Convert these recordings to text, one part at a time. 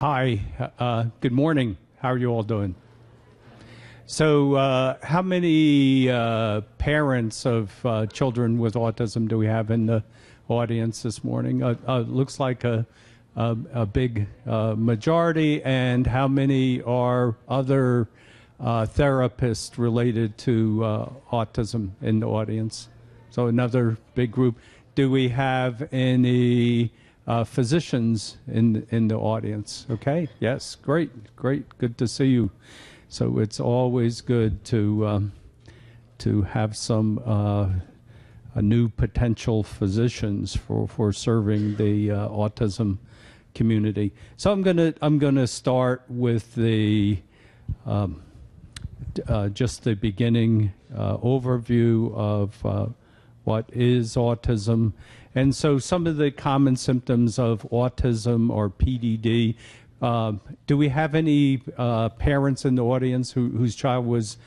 Hi, good morning. How are you all doing? So, how many parents of children with autism do we have in the audience this morning? Looks like a big majority. And how many are other therapists related to autism in the audience? So, another big group. Do we have any physicians in the audience? Okay, yes, great, good to see you. So it's always good to have some new potential physicians for serving the autism community. So I'm gonna start with the just the beginning overview of what is autism. And so some of the common symptoms of autism or PDD, do we have any parents in the audience whose child was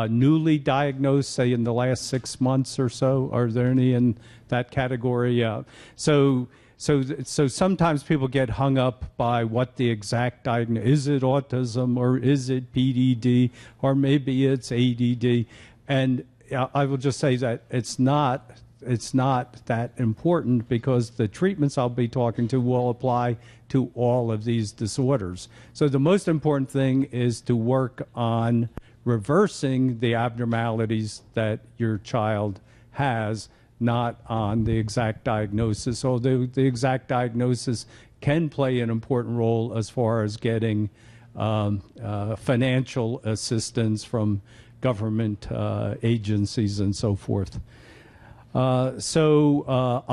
newly diagnosed, say in the last 6 months or so? Are there any in that category? Yeah. So sometimes people get hung up by what the exact diagnosis, is it autism or is it PDD or maybe it's ADD? And I will just say that it's not that important because the treatments I'll be talking to will apply to all of these disorders. So the most important thing is to work on reversing the abnormalities that your child has, not on the exact diagnosis. Although the exact diagnosis can play an important role as far as getting financial assistance from government agencies and so forth. So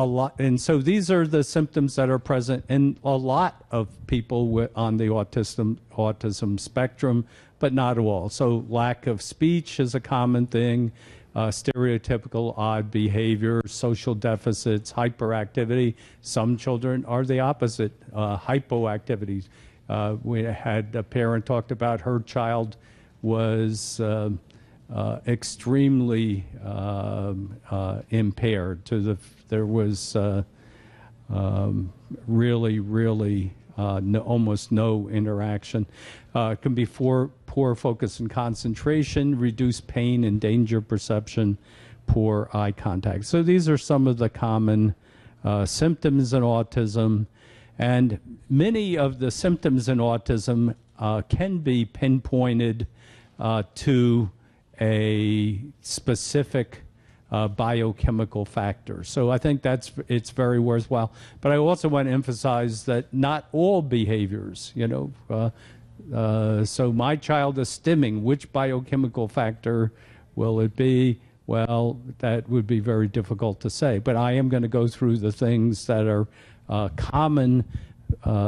these are the symptoms that are present in a lot of people on the autism spectrum, but not all. So lack of speech is a common thing, stereotypical odd behavior, social deficits, hyperactivity. Some children are the opposite, hypoactivity. We had a parent talked about her child was extremely impaired. There was really almost no interaction. It can be poor focus and concentration, reduced pain and danger perception, poor eye contact. So these are some of the common symptoms in autism, and many of the symptoms in autism can be pinpointed to a specific biochemical factor. So I think it's very worthwhile. But I also want to emphasize that not all behaviors, so my child is stimming. Which biochemical factor will it be? Well, that would be very difficult to say. But I am going to go through the things that are common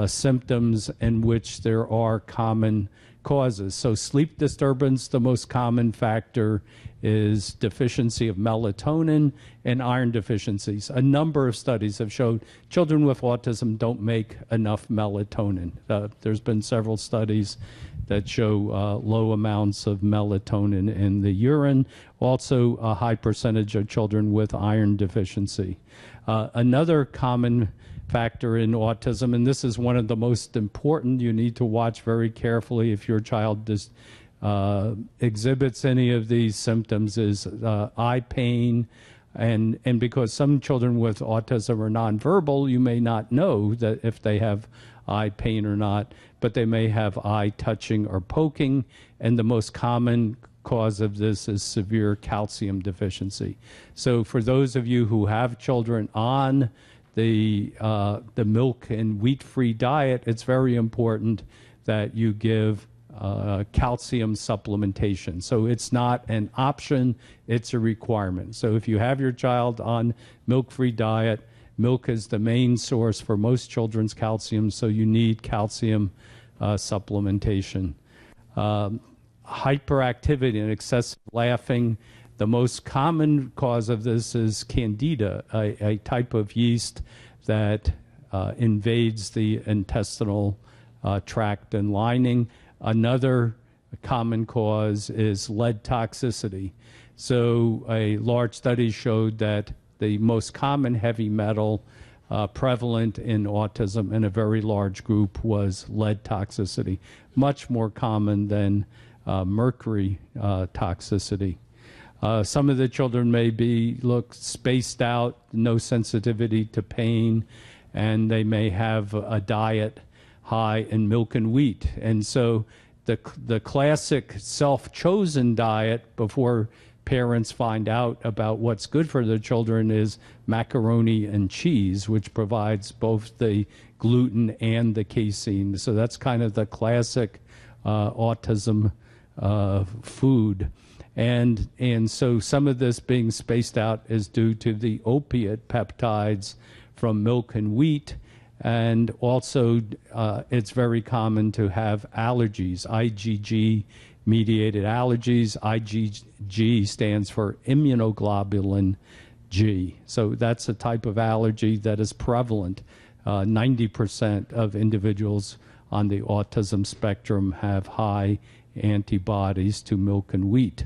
symptoms in which there are common causes. So sleep disturbance, the most common factor is deficiency of melatonin and iron deficiencies. A number of studies have showed children with autism don't make enough melatonin. There's been several studies that show low amounts of melatonin in the urine. Also, a high percentage of children with iron deficiency. Another common factor in autism, and this is one of the most important, you need to watch very carefully if your child exhibits any of these symptoms, is eye pain. And because some children with autism are nonverbal, you may not know that if they have eye pain or not, but they may have eye touching or poking. And the most common cause of this is severe calcium deficiency. So for those of you who have children on the milk and wheat-free diet, it's very important that you give calcium supplementation. So it's not an option, it's a requirement. So if you have your child on milk-free diet, milk is the main source for most children's calcium, so you need calcium supplementation. Hyperactivity and excessive laughing. The most common cause of this is candida, a type of yeast that invades the intestinal tract and lining. Another common cause is lead toxicity. So a large study showed that the most common heavy metal prevalent in autism, and a very large group was lead toxicity, much more common than mercury toxicity. Some of the children may look spaced out, no sensitivity to pain, and they may have a diet high in milk and wheat. And so the classic self-chosen diet before parents find out about what's good for their children is macaroni and cheese, which provides both the gluten and the casein. So that's kind of the classic autism food. And so some of this being spaced out is due to the opiate peptides from milk and wheat. And also, it's very common to have allergies, IgG-mediated allergies. IgG stands for immunoglobulin G. So that's a type of allergy that is prevalent. 90% of individuals on the autism spectrum have high antibodies to milk and wheat.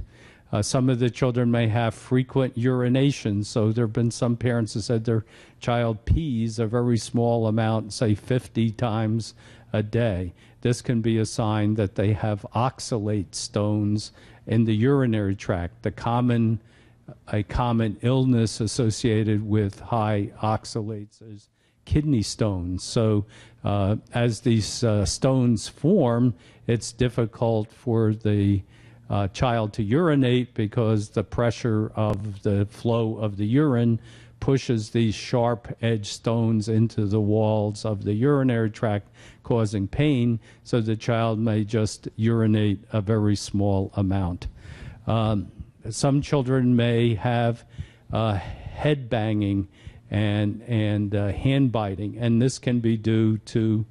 Some of the children may have frequent urination. So there have been some parents who said their child pees a very small amount, say 50 times a day. This can be a sign that they have oxalate stones in the urinary tract. A common illness associated with high oxalates is kidney stones. So as these stones form, it's difficult for the child to urinate because the pressure of the flow of the urine pushes these sharp-edged stones into the walls of the urinary tract, causing pain, so the child may just urinate a very small amount. Some children may have head banging and hand biting, and this can be due to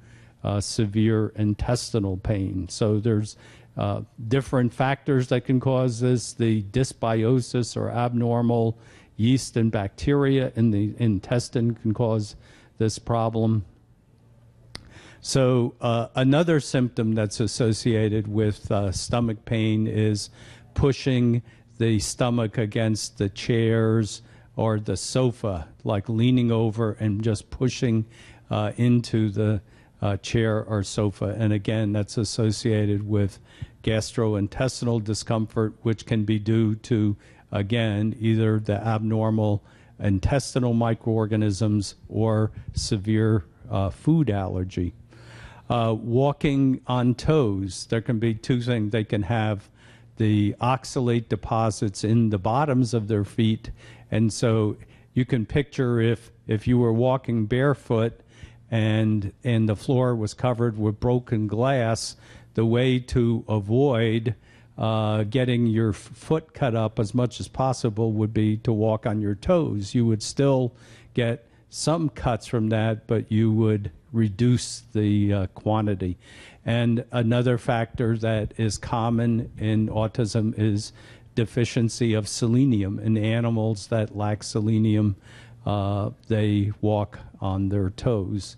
severe intestinal pain. So there's different factors that can cause this. The dysbiosis or abnormal yeast and bacteria in the intestine can cause this problem. So another symptom that's associated with stomach pain is pushing the stomach against the chairs or the sofa, like leaning over and just pushing into the chair or sofa. And again, that's associated with gastrointestinal discomfort, which can be due to, again, either the abnormal intestinal microorganisms or severe food allergy. Walking on toes, there can be two things. They can have the oxalate deposits in the bottoms of their feet. And so you can picture if you were walking barefoot and the floor was covered with broken glass, the way to avoid getting your foot cut up as much as possible would be to walk on your toes. You would still get some cuts from that, but you would reduce the quantity. And another factor that is common in autism is deficiency of selenium. In animals that lack selenium, they walk on their toes.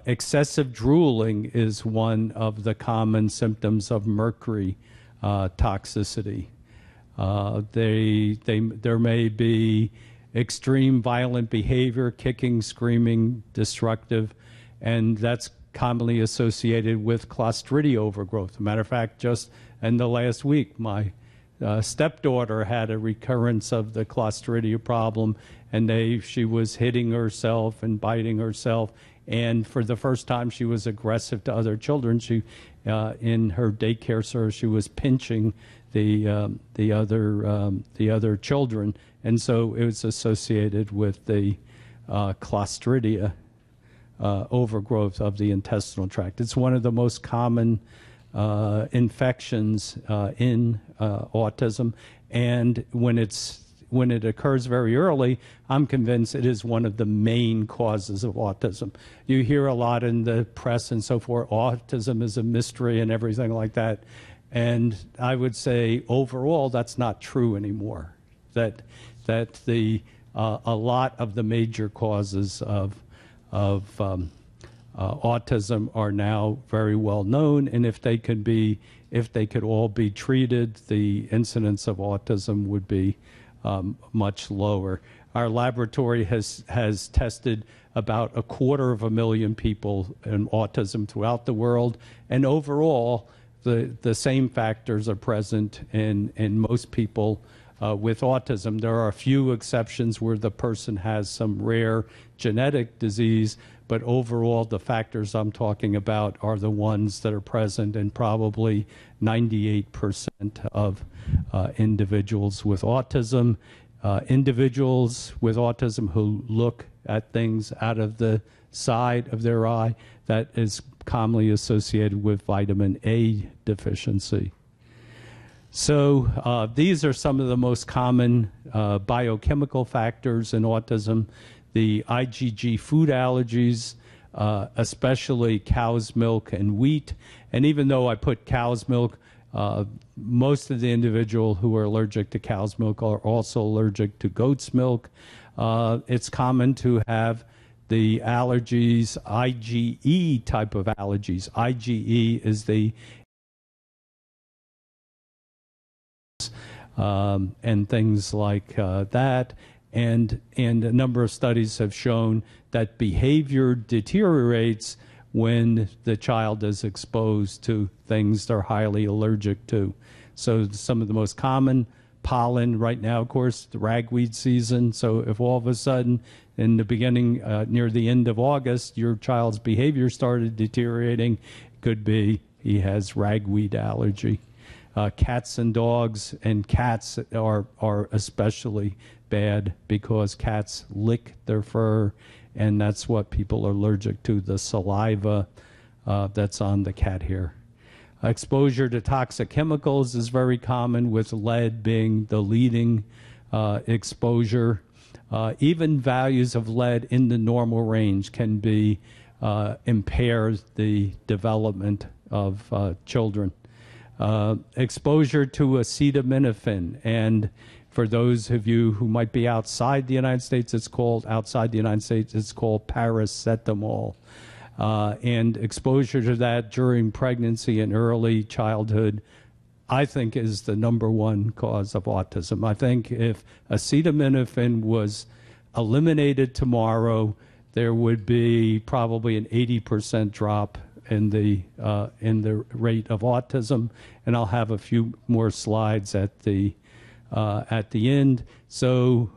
Excessive drooling is one of the common symptoms of mercury toxicity. There may be extreme violent behavior, kicking, screaming, destructive, and that's commonly associated with Clostridia overgrowth. As a matter of fact, just in the last week, my stepdaughter had a recurrence of the Clostridia problem, and she was hitting herself and biting herself. And for the first time, she was aggressive to other children. She, in her daycare service, she was pinching the other children, and so it was associated with the Clostridia overgrowth of the intestinal tract. It's one of the most common infections in autism, and when it occurs very early, I'm convinced it is one of the main causes of autism. You hear a lot in the press and so forth, autism is a mystery and everything like that. And I would say overall that's not true anymore. That a lot of the major causes of autism are now very well known, and if they could all be treated, the incidence of autism would be much lower. Our laboratory has tested about 250,000 people in autism throughout the world, and overall, the same factors are present in most people with autism. There are a few exceptions where the person has some rare genetic disease, but overall, the factors I'm talking about are the ones that are present in probably 98% of individuals with autism. Individuals with autism who look at things out of the side of their eye, that is commonly associated with vitamin A deficiency. So these are some of the most common biochemical factors in autism. The IgG food allergies, especially cow's milk and wheat. And even though I put cow's milk, most of the individuals who are allergic to cow's milk are also allergic to goat's milk. It's common to have the allergies, IgE type of allergies. IgE is the and things like that. And a number of studies have shown that behavior deteriorates when the child is exposed to things they're highly allergic to. So some of the most common pollen right now, of course, the ragweed season. So if all of a sudden in the beginning, near the end of August, your child's behavior started deteriorating, it could be he has ragweed allergy. Cats and dogs, and cats are especially bad because cats lick their fur, and that's what people are allergic to, the saliva that's on the cat hair. Exposure to toxic chemicals is very common, with lead being the leading exposure. Even values of lead in the normal range can be impair the development of children. Exposure to acetaminophen, and for those of you who might be outside the United States, it's called paracetamol. And exposure to that during pregnancy and early childhood, I think, is the #1 cause of autism. I think if acetaminophen was eliminated tomorrow, there would be probably an 80% drop in the rate of autism, and I'll have a few more slides at the end. So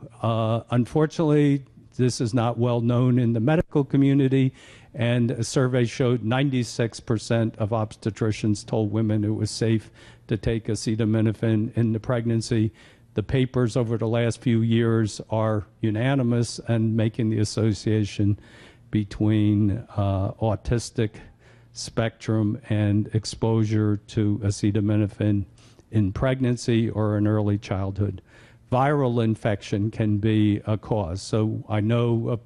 unfortunately, this is not well known in the medical community, and a survey showed 96% of obstetricians told women it was safe to take acetaminophen in the pregnancy. The papers over the last few years are unanimous and making the association between autistic spectrum and exposure to acetaminophen in pregnancy or in early childhood. Viral infection can be a cause. So I know of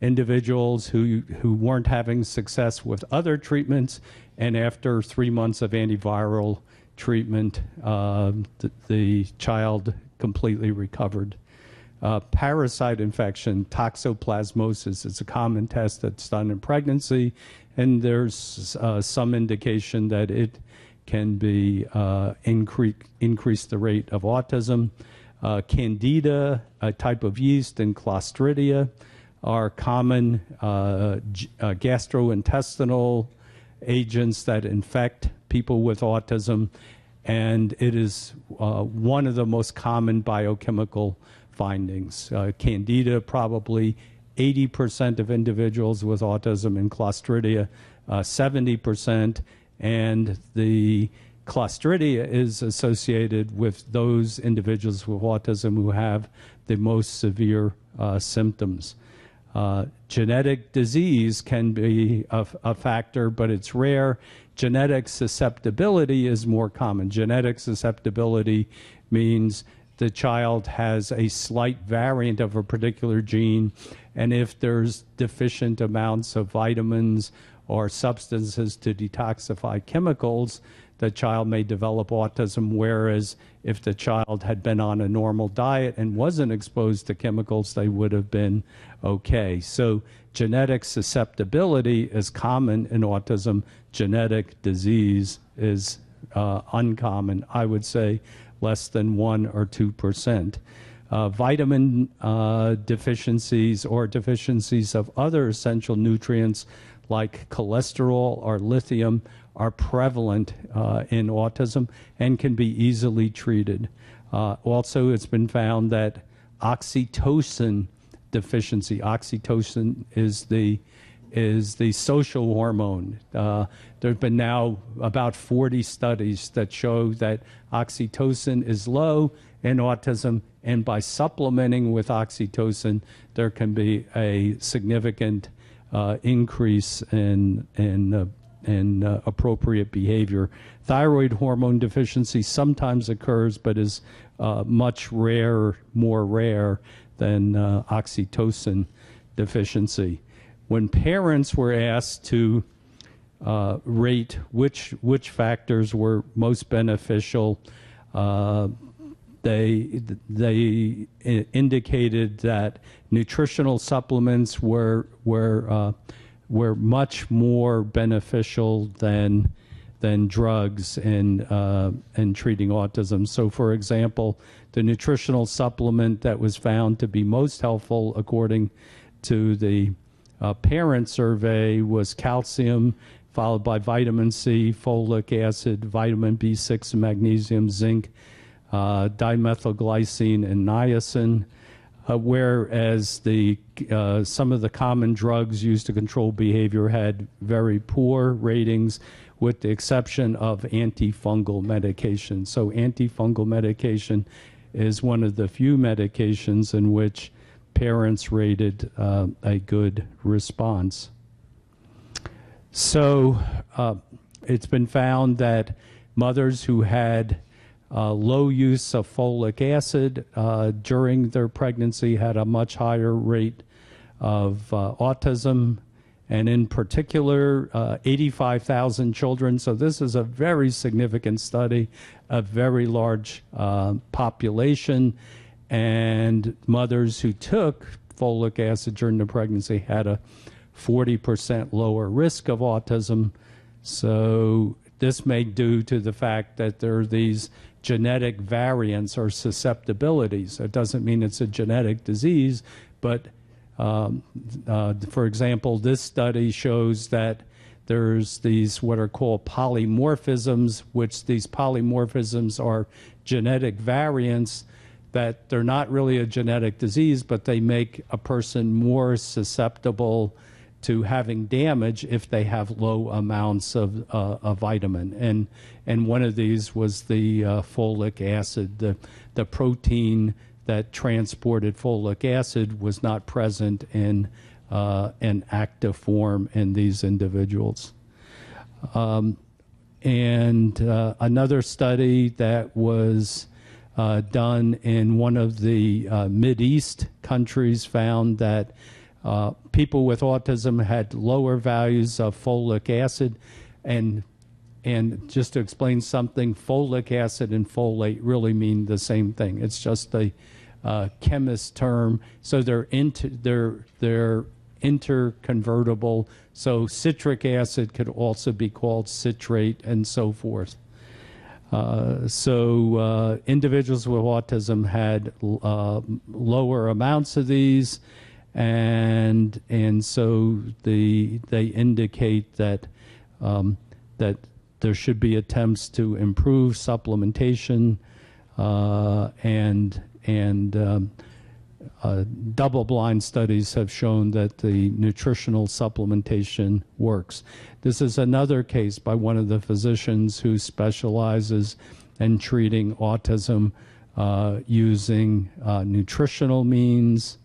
individuals who weren't having success with other treatments, and after 3 months of antiviral treatment, the child completely recovered. Parasite infection, toxoplasmosis, is a common test that's done in pregnancy, and there's some indication that it can be increase the rate of autism. Candida, a type of yeast, and Clostridia are common gastrointestinal agents that infect people with autism, and it is one of the most common biochemical findings. Candida, probably 80% of individuals with autism, and Clostridia, 70%, and the Clostridia is associated with those individuals with autism who have the most severe symptoms. Genetic disease can be a factor, but it's rare. Genetic susceptibility is more common. Genetic susceptibility means the child has a slight variant of a particular gene, and if there's deficient amounts of vitamins or substances to detoxify chemicals, the child may develop autism, whereas if the child had been on a normal diet and wasn't exposed to chemicals, they would have been okay. So genetic susceptibility is common in autism. Genetic disease is uncommon. I would say less than 1 or 2%. vitamin deficiencies or deficiencies of other essential nutrients like cholesterol or lithium are prevalent in autism and can be easily treated. Also, it's been found that oxytocin deficiency, oxytocin is the social hormone. There have been now about 40 studies that show that oxytocin is low in autism, and by supplementing with oxytocin, there can be a significant increase in appropriate behavior. Thyroid hormone deficiency sometimes occurs, but is much more rare than oxytocin deficiency. When parents were asked to rate which factors were most beneficial, they indicated that nutritional supplements were much more beneficial than drugs in treating autism. So, for example, the nutritional supplement that was found to be most helpful, according to the parent survey, was calcium, followed by vitamin C, folic acid, vitamin B6 and magnesium, zinc, dimethylglycine, and niacin. Whereas some of the common drugs used to control behavior had very poor ratings, with the exception of antifungal medication. So antifungal medication is one of the few medications in which parents rated a good response. So it's been found that mothers who had low use of folic acid during their pregnancy had a much higher rate of autism, and in particular 85,000 children. So this is a very significant study, a very large population, and mothers who took folic acid during the pregnancy had a 40% lower risk of autism. So this may be due to the fact that there are these genetic variants or susceptibilities. It doesn't mean it's a genetic disease, but for example, this study shows that there's these what are called polymorphisms, which these polymorphisms are genetic variants that they're not really a genetic disease, but they make a person more susceptible to having damage if they have low amounts of a vitamin. And one of these was the folic acid. The protein that transported folic acid was not present in an active form in these individuals. And another study that was done in one of the Mideast countries found that people with autism had lower values of folic acid, and just to explain something, folic acid and folate really mean the same thing. It's just a chemist term, so they're interconvertible. So citric acid could also be called citrate, and so forth. So individuals with autism had lower amounts of these, and so they indicate that that there should be attempts to improve supplementation, and double-blind studies have shown that the nutritional supplementation works. This is another case by one of the physicians who specializes in treating autism using nutritional means.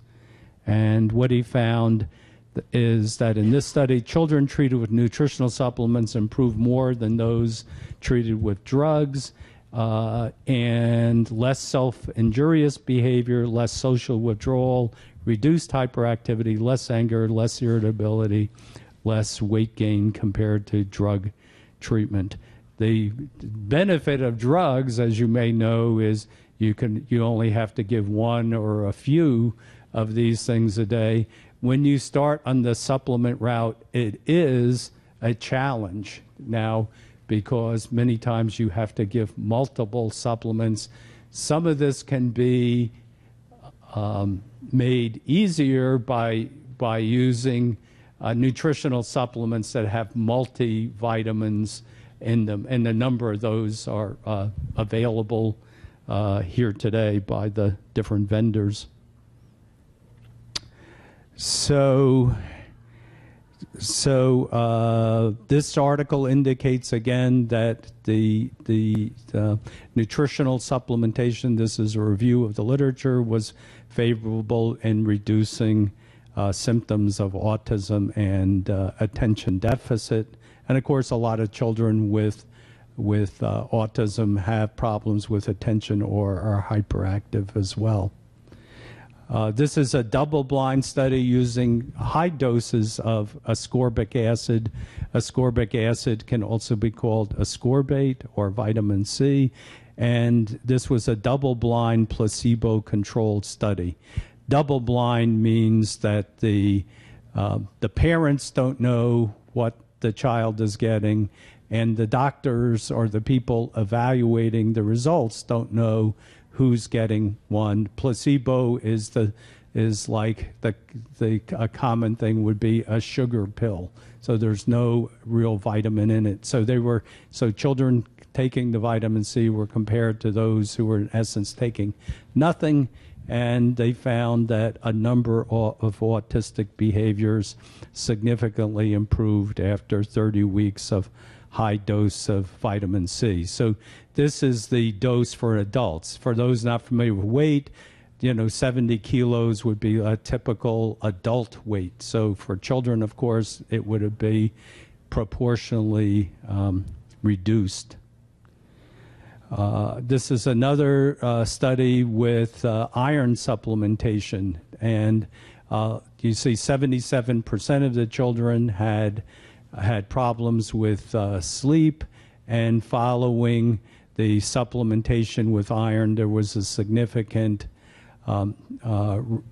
And what he found is that in this study, children treated with nutritional supplements improved more than those treated with drugs, and less self-injurious behavior, less social withdrawal, reduced hyperactivity, less anger, less irritability, less weight gain compared to drug treatment. The benefit of drugs, as you may know, is you only have to give one or a few of these things a day. When you start on the supplement route, it is a challenge now, because many times you have to give multiple supplements. Some of this can be made easier by using nutritional supplements that have multivitamins in them, and a number of those are available here today by the different vendors. So this article indicates again that the nutritional supplementation, this is a review of the literature, was favorable in reducing symptoms of autism and attention deficit. And of course, a lot of children with autism have problems with attention or are hyperactive as well. This is a double-blind study using high doses of ascorbic acid. Ascorbic acid can also be called ascorbate or vitamin C, and this was a double-blind placebo-controlled study. Double-blind means that the parents don't know what the child is getting, and the doctors or the people evaluating the results don't know who's getting one. Placebo is like a common thing would be a sugar pill. So there's no real vitamin in it. So children taking the vitamin C were compared to those who were in essence taking nothing, and they found that a number of autistic behaviors significantly improved after 30 weeks of high dose of vitamin C. So this is the dose for adults. For those not familiar with weight, 70 kilos would be a typical adult weight. So for children, of course, it would be proportionally reduced. This is another study with iron supplementation, and you see 77% of the children had problems with sleep, and following the supplementation with iron, there was a significant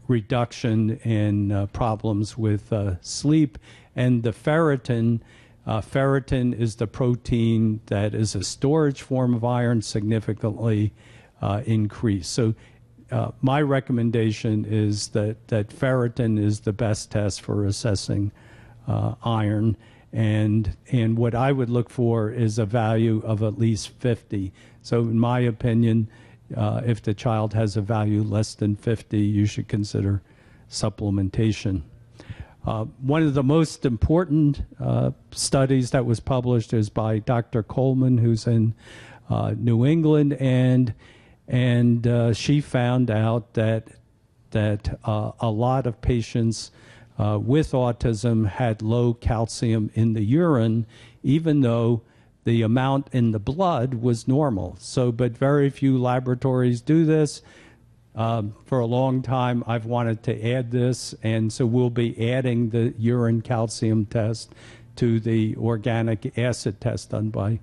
reduction in problems with sleep. And the ferritin, ferritin is the protein that is a storage form of iron, significantly increased. So my recommendation is that ferritin is the best test for assessing iron. And what I would look for is a value of at least 50. So in my opinion, if the child has a value less than 50, you should consider supplementation. One of the most important studies that was published is by Dr. Coleman, who's in New England, and she found out that a lot of patients with autism had low calcium in the urine, even though the amount in the blood was normal. So, but very few laboratories do this. For a long time, I've wanted to add this, and so we'll be adding the urine calcium test to the organic acid test done by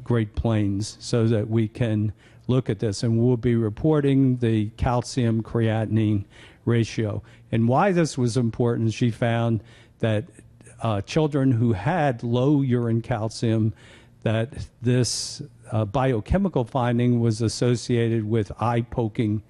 Great Plains so that we can look at this, and we'll be reporting the calcium creatinine ratio. And why this was important, she found that children who had low urine calcium, that this biochemical finding was associated with eye-poking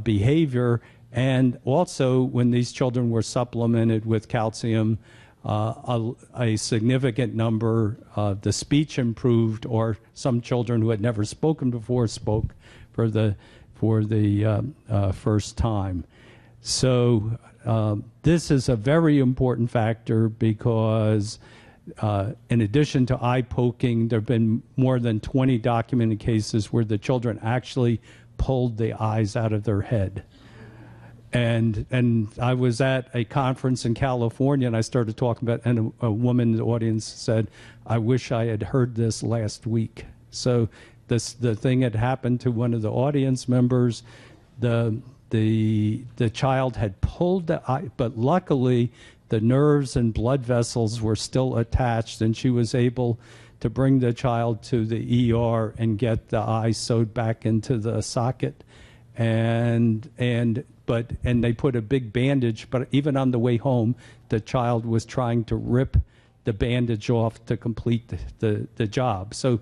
behavior, and also when these children were supplemented with calcium, a significant number of the speech improved, or some children who had never spoken before spoke for the first time. So this is a very important factor because in addition to eye poking, there have been more than 20 documented cases where the children actually pulled the eyes out of their head. And I was at a conference in California, and I started talking about, and a woman in the audience said, "I wish I had heard this last week." So the thing had happened to one of the audience members. The child had pulled the eye, but luckily the nerves and blood vessels were still attached, and she was able to bring the child to the ER and get the eye sewed back into the socket. And they put a big bandage, but even on the way home, the child was trying to rip the bandage off to complete the job. So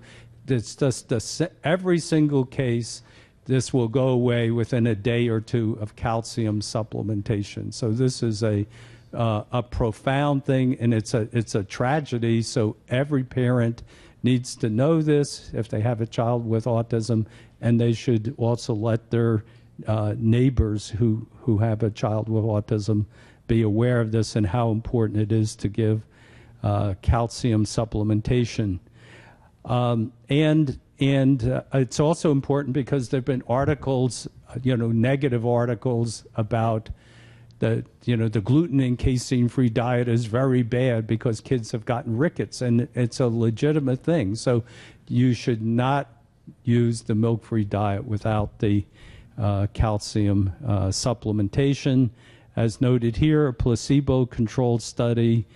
it's just every single case this will go away within a day or two of calcium supplementation. So this is a profound thing, and it's a tragedy. So every parent needs to know this if they have a child with autism, and they should also let their neighbors who have a child with autism be aware of this and how important it is to give calcium supplementation. And it's also important because there have been articles, negative articles about the gluten and casein-free diet is very bad because kids have gotten rickets, and it's a legitimate thing. So you should not use the milk-free diet without the calcium supplementation. As noted here, a placebo-controlled study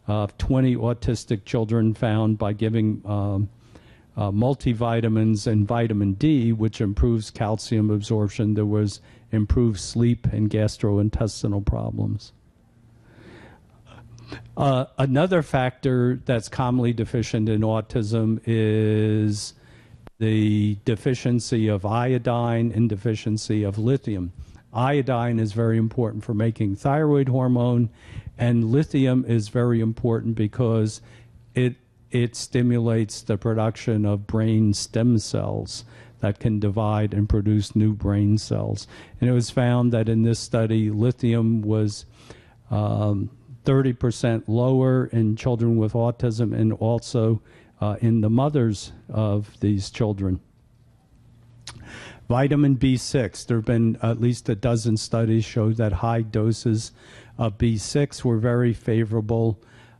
of 20 autistic children found by giving multivitamins and vitamin D, which improves calcium absorption, there was improved sleep and gastrointestinal problems. Another factor that's commonly deficient in autism is the deficiency of iodine and deficiency of lithium. Iodine is very important for making thyroid hormone, and lithium is very important because it stimulates the production of brain stem cells that can divide and produce new brain cells. And it was found that in this study, lithium was 30% lower in children with autism and also in the mothers of these children. Vitamin B6, there have been at least a dozen studies showed that high doses of B6 were very favorable.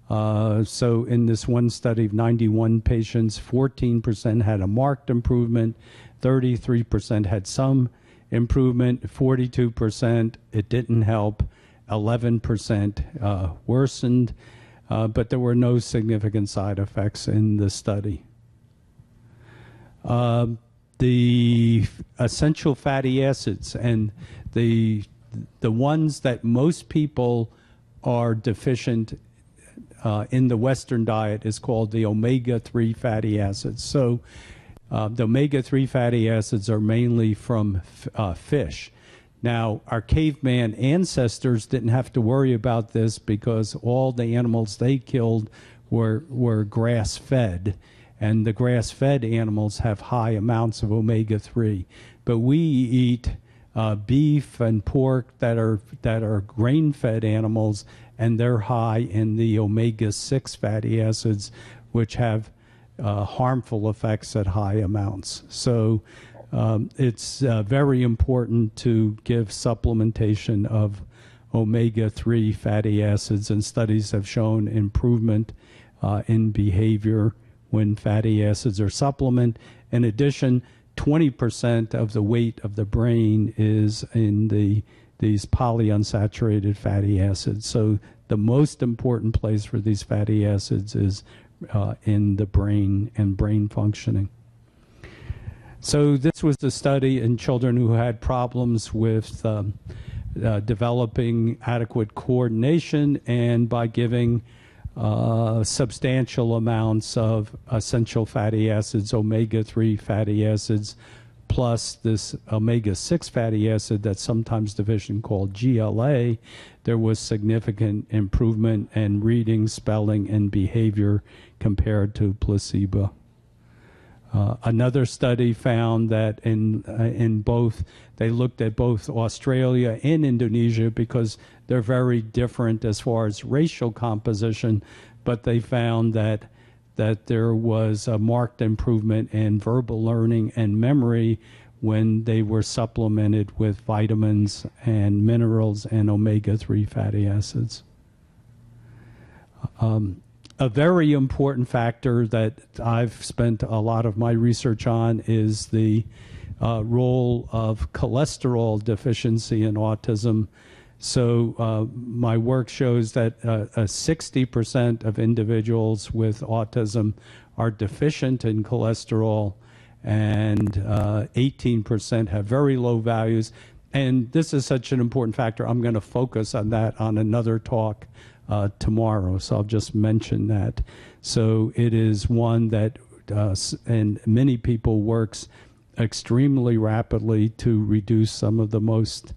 So in this one study of 91 patients, 14% had a marked improvement, 33% had some improvement, 42% it didn't help, 11% worsened, but there were no significant side effects in the study. The essential fatty acids and the ones that most people are deficient in the Western diet is called the omega-3 fatty acids. So the omega-3 fatty acids are mainly from fish. Now, our caveman ancestors didn't have to worry about this because all the animals they killed were grass-fed, and the grass-fed animals have high amounts of omega-3. But we eat beef and pork that are grain-fed animals, and they're high in the omega-6 fatty acids, which have harmful effects at high amounts. So it's very important to give supplementation of omega-3 fatty acids, and studies have shown improvement in behavior when fatty acids are supplemented. In addition, 20% of the weight of the brain is in these polyunsaturated fatty acids. So the most important place for these fatty acids is in the brain and brain functioning. So this was the study in children who had problems with developing adequate coordination, and by giving substantial amounts of essential fatty acids, omega-3 fatty acids, plus this omega-6 fatty acid that's sometimes deficient called GLA, there was significant improvement in reading, spelling, and behavior compared to placebo. Another study found that in both, they looked at both Australia and Indonesia because they're very different as far as racial composition, but they found that there was a marked improvement in verbal learning and memory when they were supplemented with vitamins and minerals and omega-3 fatty acids. A very important factor that I've spent a lot of my research on is the role of cholesterol deficiency in autism. So my work shows that 60% of individuals with autism are deficient in cholesterol, and 18% have very low values. And this is such an important factor. I'm going to focus on that on another talk tomorrow, so I'll just mention that. So it is one that, and many people works extremely rapidly to reduce some of the most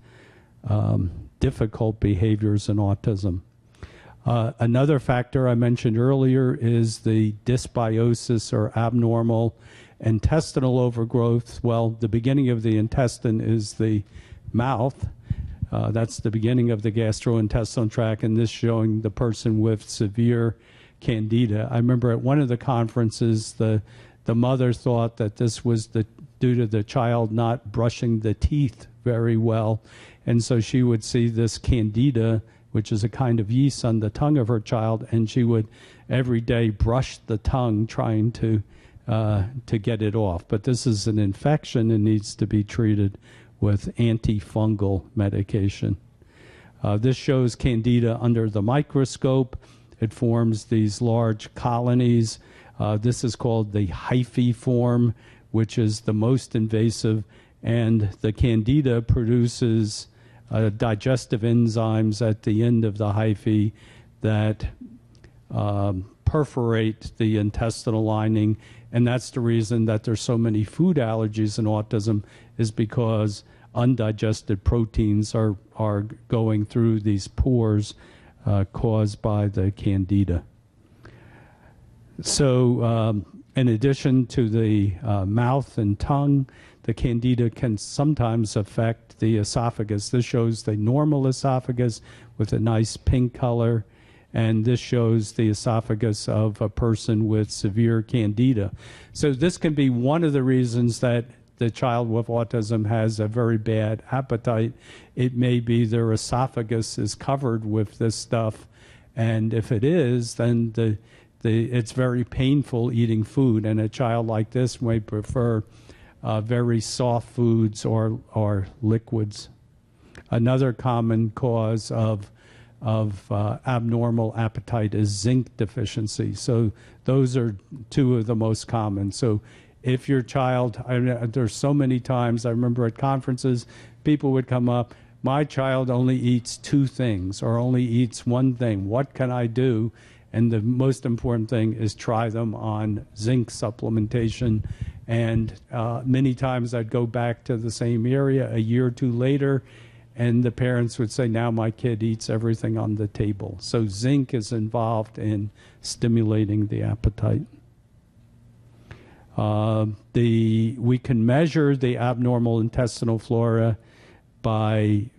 difficult behaviors in autism. Another factor I mentioned earlier is the dysbiosis or abnormal intestinal overgrowth. Well, the beginning of the intestine is the mouth. That's the beginning of the gastrointestinal tract, and this showing the person with severe candida. I remember at one of the conferences, the mother thought that this was due to the child not brushing the teeth very well, and so she would see this candida, which is a kind of yeast, on the tongue of her child, and she would every day brush the tongue trying to get it off. But this is an infection and needs to be treated with antifungal medication. This shows candida under the microscope. It forms these large colonies. This is called the hyphae form, which is the most invasive, and the candida produces digestive enzymes at the end of the hyphae that perforate the intestinal lining, and that's the reason that there's so many food allergies in autism, is because undigested proteins are going through these pores caused by the candida. So in addition to the mouth and tongue, the candida can sometimes affect the esophagus. This shows the normal esophagus with a nice pink color, and this shows the esophagus of a person with severe candida. So this can be one of the reasons that the child with autism has a very bad appetite. It may be their esophagus is covered with this stuff, and if it is, then it's very painful eating food, and a child like this may prefer very soft foods or liquids. Another common cause of abnormal appetite is zinc deficiency. So those are two of the most common. So if your child, there's so many times I remember at conferences, people would come up, my child only eats 2 things or only eats 1 thing. What can I do? And the most important thing is try them on zinc supplementation. And many times I'd go back to the same area a year or 2 later, and the parents would say, now my kid eats everything on the table. So zinc is involved in stimulating the appetite. We can measure the abnormal intestinal flora by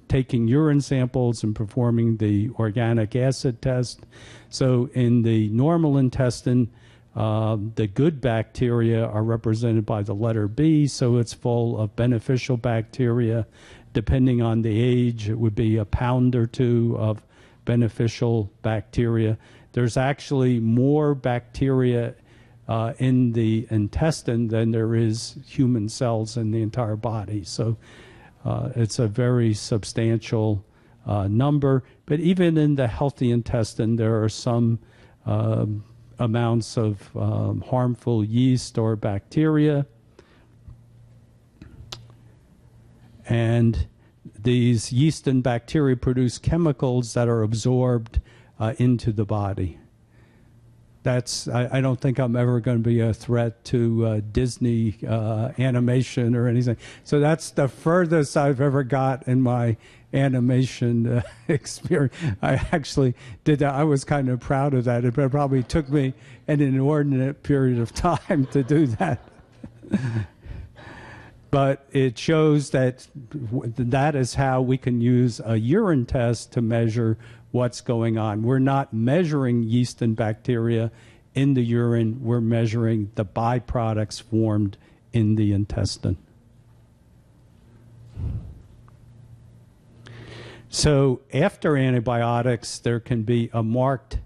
taking urine samples and performing the organic acid test. So in the normal intestine, the good bacteria are represented by the letter B, so it's full of beneficial bacteria. Depending on the age, it would be a pound or 2 of beneficial bacteria. There's actually more bacteria in the intestine than there is human cells in the entire body. So it's a very substantial number. But even in the healthy intestine, there are some amounts of harmful yeast or bacteria. And these yeast and bacteria produce chemicals that are absorbed into the body. I don't think I'm ever going to be a threat to Disney animation or anything. So that's the furthest I've ever got in my animation experience. I actually did that. I was kind of proud of that. It probably took me an inordinate period of time to do that. But it shows that that is how we can use a urine test to measure what's going on. We're not measuring yeast and bacteria in the urine. We're measuring the byproducts formed in the intestine. So after antibiotics, there can be a marked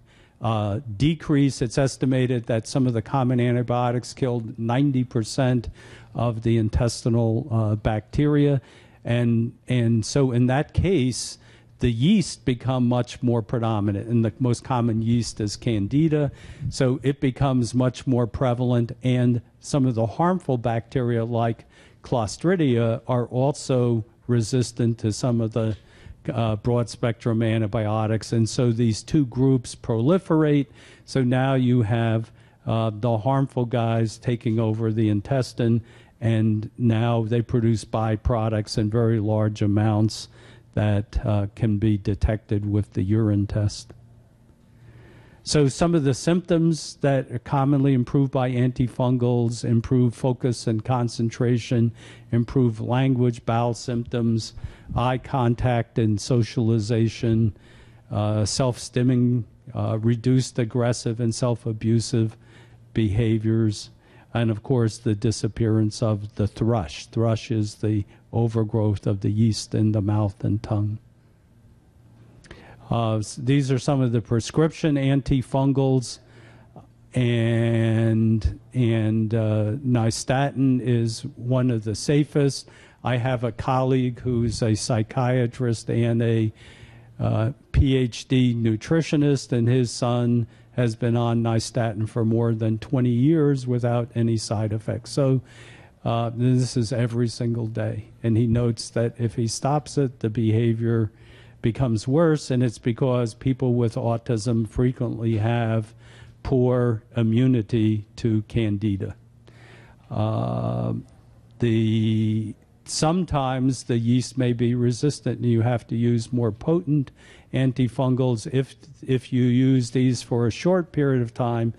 decrease. It's estimated that some of the common antibiotics killed 90% of the intestinal bacteria. And so in that case, the yeast become much more predominant, and the most common yeast is Candida, so it becomes much more prevalent, and some of the harmful bacteria like Clostridia are also resistant to some of the broad-spectrum antibiotics, and so these two groups proliferate. So now you have the harmful guys taking over the intestine, and now they produce byproducts in very large amounts that can be detected with the urine test. So some of the symptoms that are commonly improved by antifungals: improve focus and concentration, improve language, bowel symptoms, eye contact and socialization, self-stimming, reduced aggressive and self-abusive behaviors, and of course the disappearance of the thrush. Thrush is the overgrowth of the yeast in the mouth and tongue. These are some of the prescription antifungals, and nystatin is one of the safest. I have a colleague who's a psychiatrist and a PhD nutritionist, and his son has been on nystatin for more than 20 years without any side effects. So this is every single day, and he notes that if he stops it, the behavior becomes worse, and it's because people with autism frequently have poor immunity to candida. Sometimes the yeast may be resistant, and you have to use more potent antifungals. If you use these for a short period of time,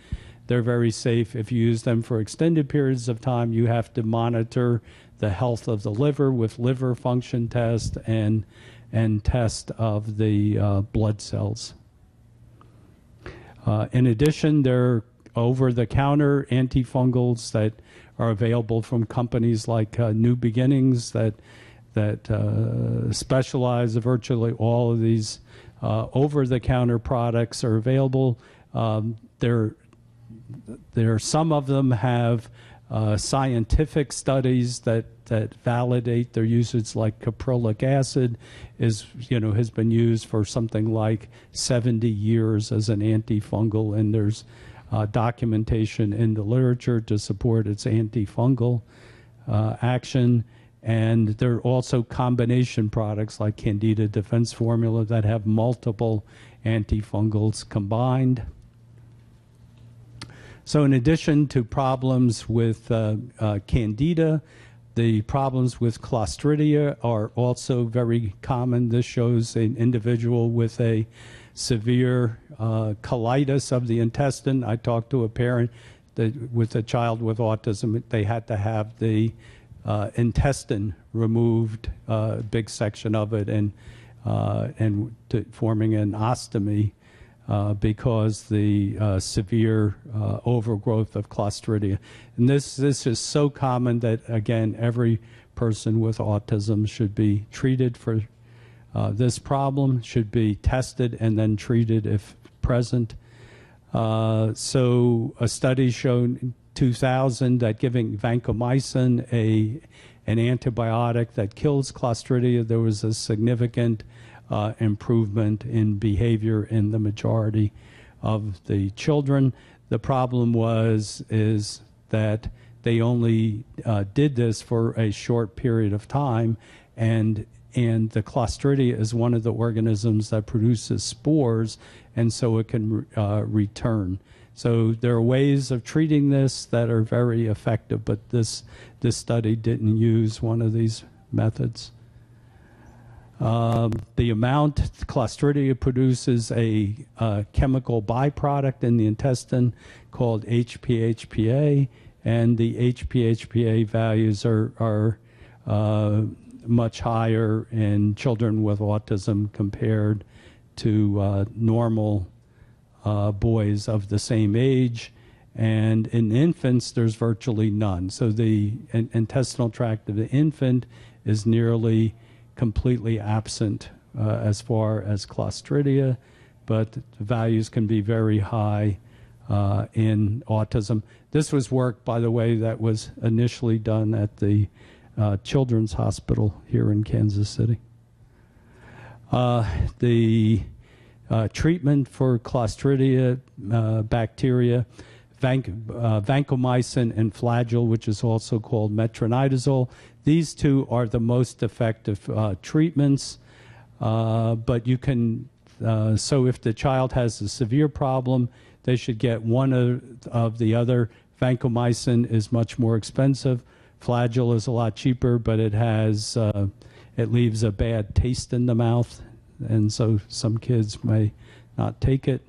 they're very safe. If you use them for extended periods of time, you have to monitor the health of the liver with liver function test and test of the blood cells. In addition, there are over-the-counter antifungals that are available from companies like New Beginnings that specialize. Virtually all of these over-the-counter products are available. Some of them have scientific studies that validate their usage, like caprylic acid has been used for something like 70 years as an antifungal, and there's documentation in the literature to support its antifungal action. And there are also combination products like Candida Defense Formula that have multiple antifungals combined. So in addition to problems with Candida, the problems with Clostridia are also very common. This shows an individual with a severe colitis of the intestine. I talked to a parent with a child with autism. They had to have the intestine removed, a big section of it, and forming an ostomy because the severe overgrowth of Clostridia. And this is so common that, again, every person with autism should be treated for this problem, should be tested and then treated if present. So a study showed in 2000 that giving vancomycin, an antibiotic that kills Clostridia, there was a significant improvement in behavior in the majority of the children. The problem is that they only did this for a short period of time, and the Clostridia is one of the organisms that produces spores, and so it can return. So there are ways of treating this that are very effective, but this study didn't use one of these methods. The amount Clostridia produces a chemical byproduct in the intestine called HPHPA, and the HPHPA values are much higher in children with autism compared to normal boys of the same age. And in infants, there's virtually none. So the intestinal tract of the infant is nearly completely absent as far as Clostridia, but the values can be very high in autism. This was work, by the way, that was initially done at the Children's Hospital here in Kansas City. The treatment for Clostridia bacteria, vancomycin and Flagyl, which is also called metronidazole. These two are the most effective treatments, but you can, so if the child has a severe problem, they should get one of the other. Vancomycin is much more expensive. Flagyl is a lot cheaper, but it has it leaves a bad taste in the mouth, and so some kids may not take it.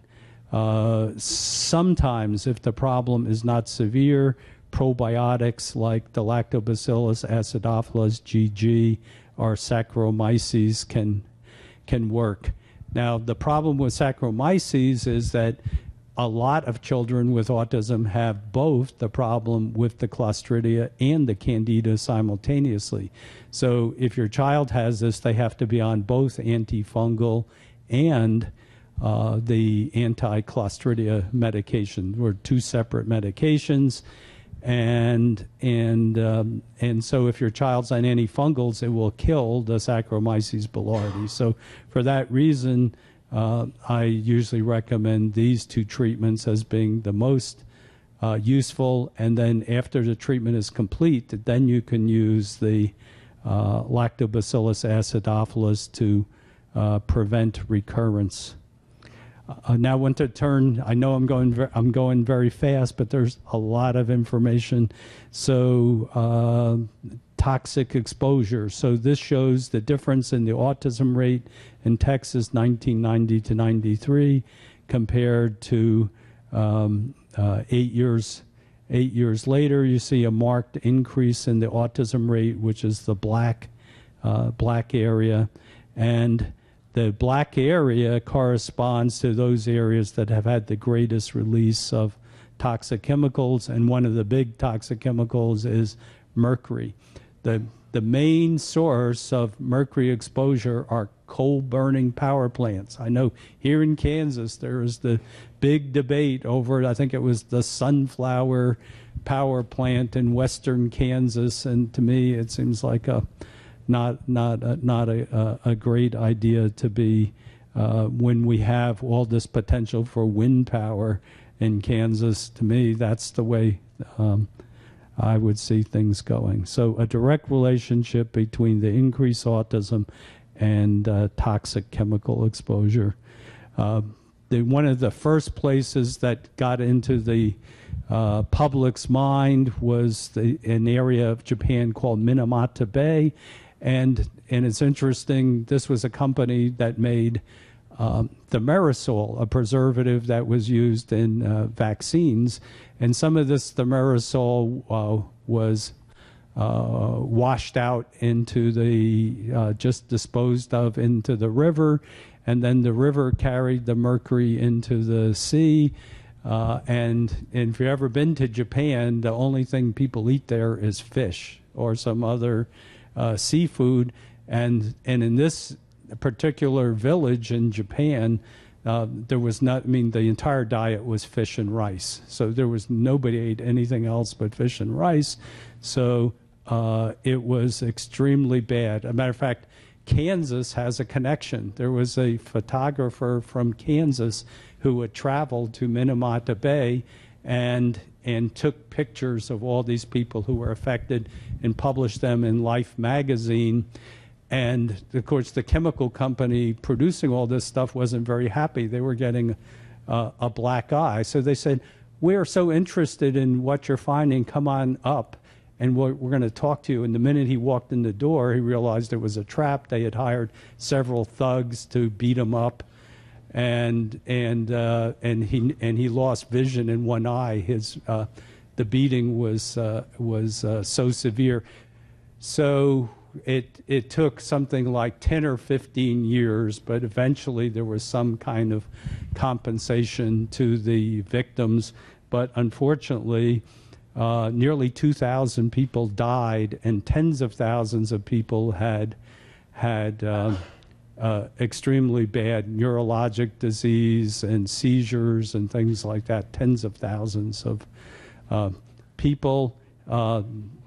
Sometimes, if the problem is not severe, probiotics like the Lactobacillus acidophilus GG or Saccharomyces can work. Now, the problem with Saccharomyces is that a lot of children with autism have both the problem with the Clostridia and the Candida simultaneously. So if your child has this, they have to be on both antifungal and the anti-Clostridia medication. We're two separate medications. And so if your child's on antifungals, it will kill the Saccharomyces boulardii. So for that reason, I usually recommend these two treatments as being the most useful. And then after the treatment is complete, then you can use the Lactobacillus acidophilus to prevent recurrence. Now I want to turn, I know I'm going very fast, but there's a lot of information. So toxic exposure. So this shows the difference in the autism rate in Texas 1990 to 93 compared to 8 years later. You see a marked increase in the autism rate, which is the black area. And the black area corresponds to those areas that have had the greatest release of toxic chemicals, and one of the big toxic chemicals is mercury. The main source of mercury exposure are coal-burning power plants. I know here in Kansas there is the big debate over, I think it was the Sunflower power plant in western Kansas, and to me it seems like not a great idea to be when we have all this potential for wind power in Kansas. To me, that's the way I would see things going. So a direct relationship between the increased autism and toxic chemical exposure. One of the first places that got into the public's mind was an area of Japan called Minamata Bay. And it's interesting, this was a company that made thimerosal, a preservative that was used in vaccines. And some of this thimerosal was washed out into the, just disposed of into the river. And then the river carried the mercury into the sea. And if you've ever been to Japan, the only thing people eat there is fish or some other seafood, and in this particular village in Japan, there was not, I mean, the entire diet was fish and rice. So there was, nobody ate anything else but fish and rice. So it was extremely bad. As a matter of fact, Kansas has a connection. There was a photographer from Kansas who had traveled to Minamata Bay and took pictures of all these people who were affected and published them in Life magazine. And of course, the chemical company producing all this stuff wasn't very happy. They were getting a black eye. So they said, we're so interested in what you're finding, come on up and we're going to talk to you. And the minute he walked in the door, he realized it was a trap. They had hired several thugs to beat him up. And he lost vision in one eye. The beating was so severe. So it took something like 10 or 15 years, but eventually there was some kind of compensation to the victims. But unfortunately, nearly 2,000 people died, and tens of thousands of people had extremely bad neurologic disease and seizures and things like that, tens of thousands of people.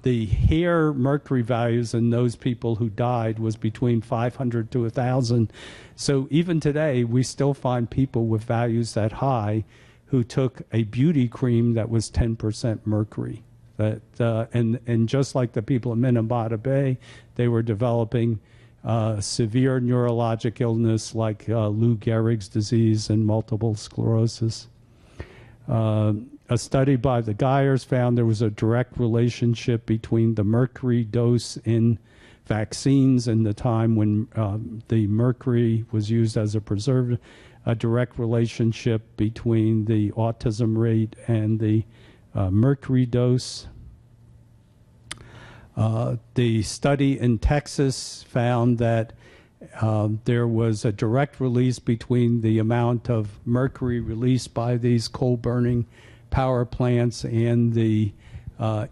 The hair mercury values in those people who died was between 500 to 1,000. So even today, we still find people with values that high who took a beauty cream that was 10% mercury. And just like the people in Minamata Bay, they were developing severe neurologic illness like Lou Gehrig's disease and multiple sclerosis. A study by the Geyers found there was a direct relationship between the mercury dose in vaccines and the time when the mercury was used as a preservative, a direct relationship between the autism rate and the mercury dose. The study in Texas found that there was a direct release between the amount of mercury released by these coal-burning power plants and the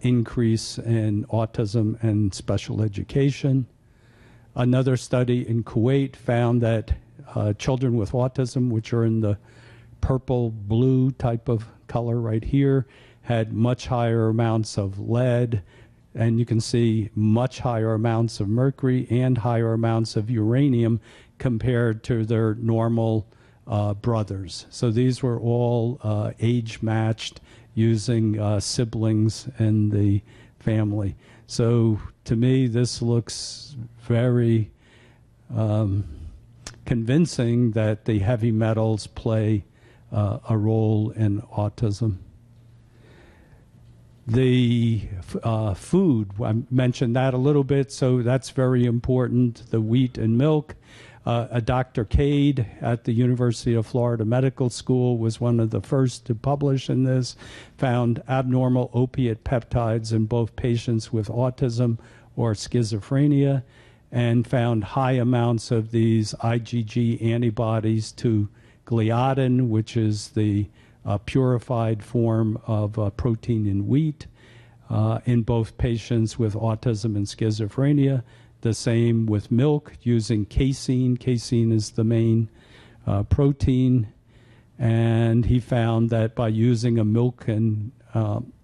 increase in autism and special education. Another study in Kuwait found that children with autism, which are in the purple-blue type of color right here, had much higher amounts of lead, and you can see much higher amounts of mercury and higher amounts of uranium compared to their normal brothers. So these were all age-matched using siblings in the family. So to me, this looks very convincing that the heavy metals play a role in autism. The food, I mentioned that a little bit, so that's very important, the wheat and milk. Dr. Cade at the University of Florida Medical School was one of the first to publish in this, found abnormal opiate peptides in both patients with autism or schizophrenia, and found high amounts of these IgG antibodies to gliadin, which is the purified form of protein in wheat, in both patients with autism and schizophrenia. The same with milk using casein. Casein is the main protein. And he found that by using a milk and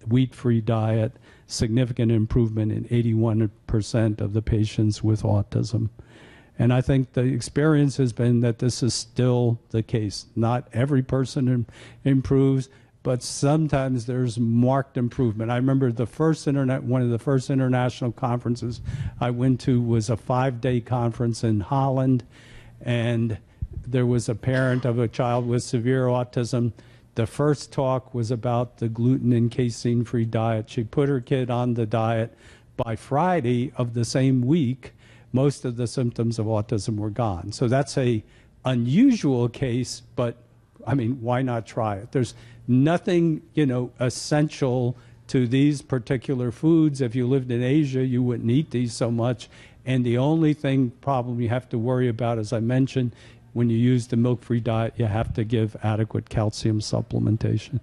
wheat-free diet, significant improvement in 81% of the patients with autism. And I think the experience has been that this is still the case. Not every person improves, but sometimes there's marked improvement. I remember one of the first international conferences I went to was a 5-day conference in Holland, and there was a parent of a child with severe autism. The first talk was about the gluten and casein-free diet. She put her kid on the diet. By Friday of the same week, most of the symptoms of autism were gone. So that's a unusual case, but I mean, why not try it? There's nothing, essential to these particular foods. If you lived in Asia, you wouldn't eat these so much. And the only problem you have to worry about, as I mentioned, when you use the milk-free diet, you have to give adequate calcium supplementation.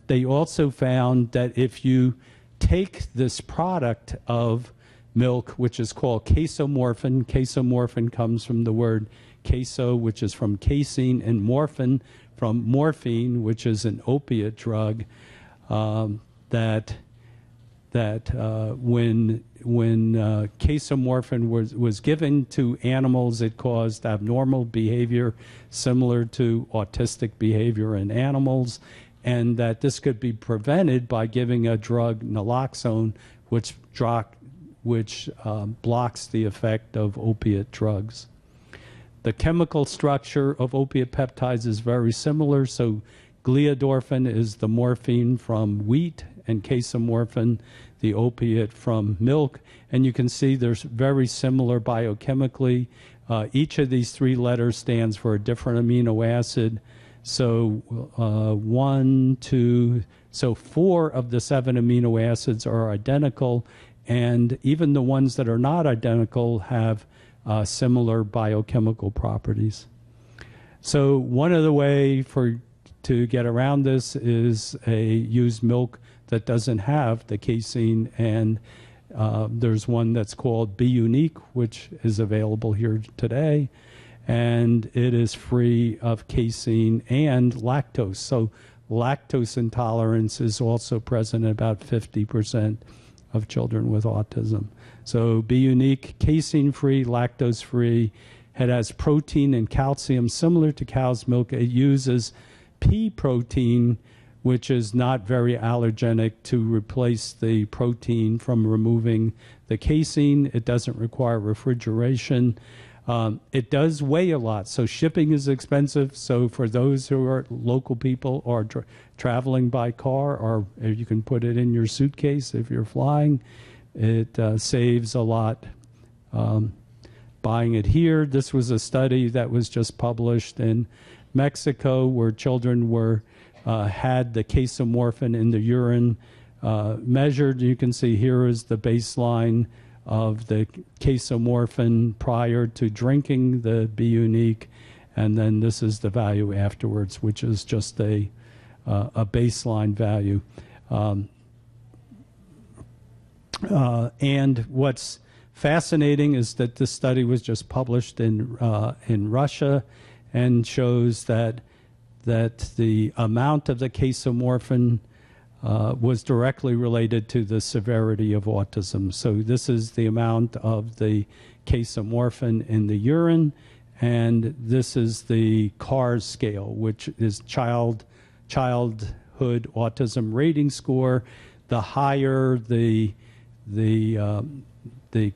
They also found that if you take this product of milk, which is called casomorphin. Casomorphin comes from the word caso, which is from casein, and morphin from morphine, which is an opiate drug. When casomorphin was given to animals, it caused abnormal behavior similar to autistic behavior in animals, and that this could be prevented by giving a drug, naloxone, which blocks the effect of opiate drugs. The chemical structure of opiate peptides is very similar. So gliadorphin is the morphine from wheat, and casomorphin, the opiate from milk. And you can see there's very similar biochemically. Each of these 3 letters stands for a different amino acid. So 4 of the 7 amino acids are identical, and even the ones that are not identical have similar biochemical properties. So one of the way to get around this is use milk that doesn't have the casein, and there's one that's called Be Unique, which is available here today, and it is free of casein and lactose. So lactose intolerance is also present in about 50% of children with autism. So Be Unique, casein-free, lactose-free. It has protein and calcium similar to cow's milk. It uses pea protein, which is not very allergenic, to replace the protein from removing the casein. It doesn't require refrigeration. It does weigh a lot, so shipping is expensive. So for those who are local people or traveling by car, or you can put it in your suitcase if you're flying, it saves a lot. Buying it here, this was a study that was just published in Mexico where children were had the casomorphin in the urine measured. You can see here is the baseline of the casomorphin prior to drinking the B Unique, and then this is the value afterwards, which is just a baseline value. And what's fascinating is that this study was just published in Russia, and shows that the amount of the casomorphin was directly related to the severity of autism. So this is the amount of the casomorphin in the urine, and this is the CARS scale, which is childhood autism rating score. The higher the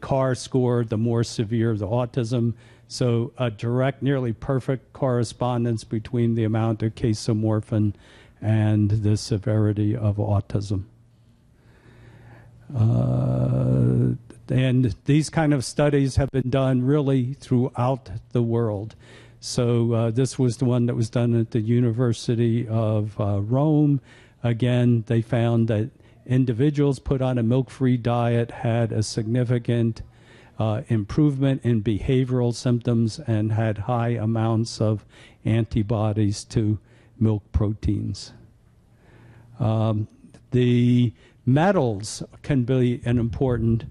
CARS score, the more severe the autism. So a direct, nearly perfect correspondence between the amount of casomorphin and the severity of autism. And these kind of studies have been done really throughout the world. So this was the one that was done at the University of Rome. Again, they found that individuals put on a milk-free diet had a significant improvement in behavioral symptoms and had high amounts of antibodies to milk proteins. The metals can be an important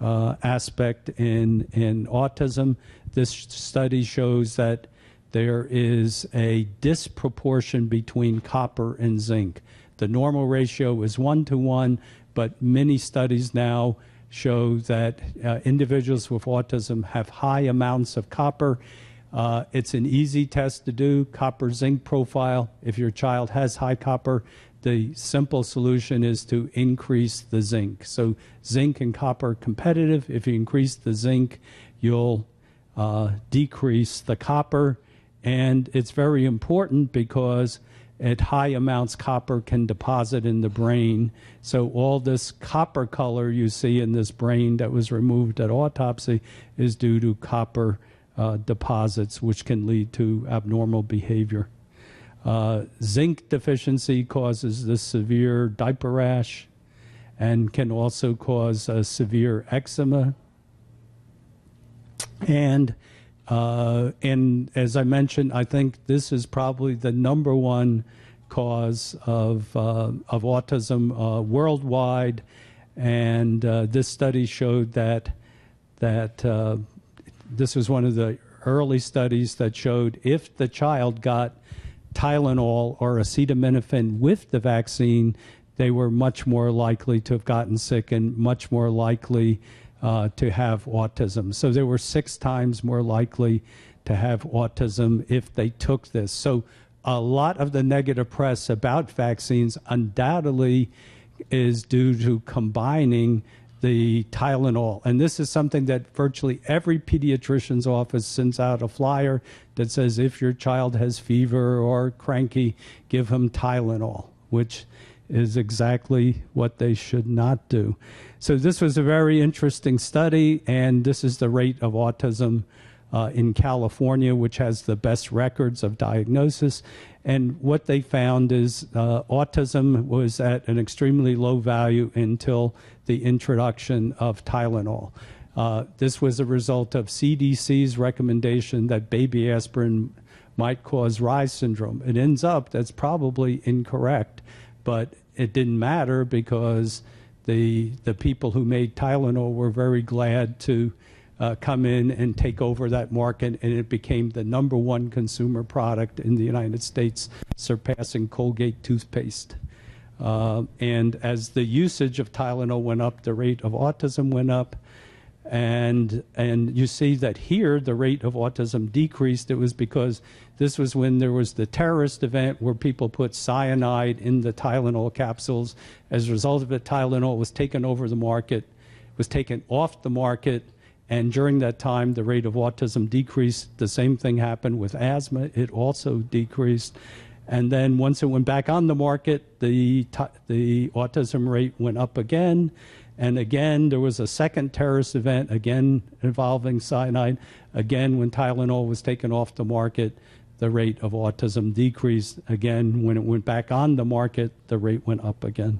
aspect in autism. This study shows that there is a disproportion between copper and zinc. The normal ratio is 1-to-1, but many studies now show that individuals with autism have high amounts of copper. It's an easy test to do, copper-zinc profile. If your child has high copper, the simple solution is to increase the zinc. So zinc and copper are competitive. If you increase the zinc, you'll decrease the copper. And it's very important because at high amounts, copper can deposit in the brain. So all this copper color you see in this brain that was removed at autopsy is due to copper deposits, which can lead to abnormal behavior. Zinc deficiency causes this severe diaper rash and can also cause severe eczema. And as I mentioned, I think this is probably the #1 cause of autism worldwide. And this study showed that this was one of the early studies that showed if the child got Tylenol or acetaminophen with the vaccine, they were much more likely to have gotten sick and much more likely to have autism. So they were 6 times more likely to have autism if they took this. So a lot of the negative press about vaccines undoubtedly is due to combining the Tylenol. And this is something that virtually every pediatrician's office sends out a flyer that says if your child has fever or cranky, give him Tylenol, which is exactly what they should not do. So this was a very interesting study, and this is the rate of autism in California, which has the best records of diagnosis. And what they found is autism was at an extremely low value until the introduction of Tylenol. This was a result of CDC's recommendation that baby aspirin might cause Reye syndrome. It ends up that's probably incorrect, but it didn't matter because the people who made Tylenol were very glad to come in and take over that market, and it became the #1 consumer product in the United States, surpassing Colgate toothpaste. And as the usage of Tylenol went up, the rate of autism went up. And you see that here the rate of autism decreased. It was because this was when there was the terrorist event where people put cyanide in the Tylenol capsules. As a result of it, Tylenol was taken over the market, was taken off the market, And during that time, the rate of autism decreased. The same thing happened with asthma. It also decreased. And then once it went back on the market, the autism rate went up again. And again, there was a second terrorist event, again involving cyanide. Again, when Tylenol was taken off the market, the rate of autism decreased. Again, when it went back on the market, the rate went up again.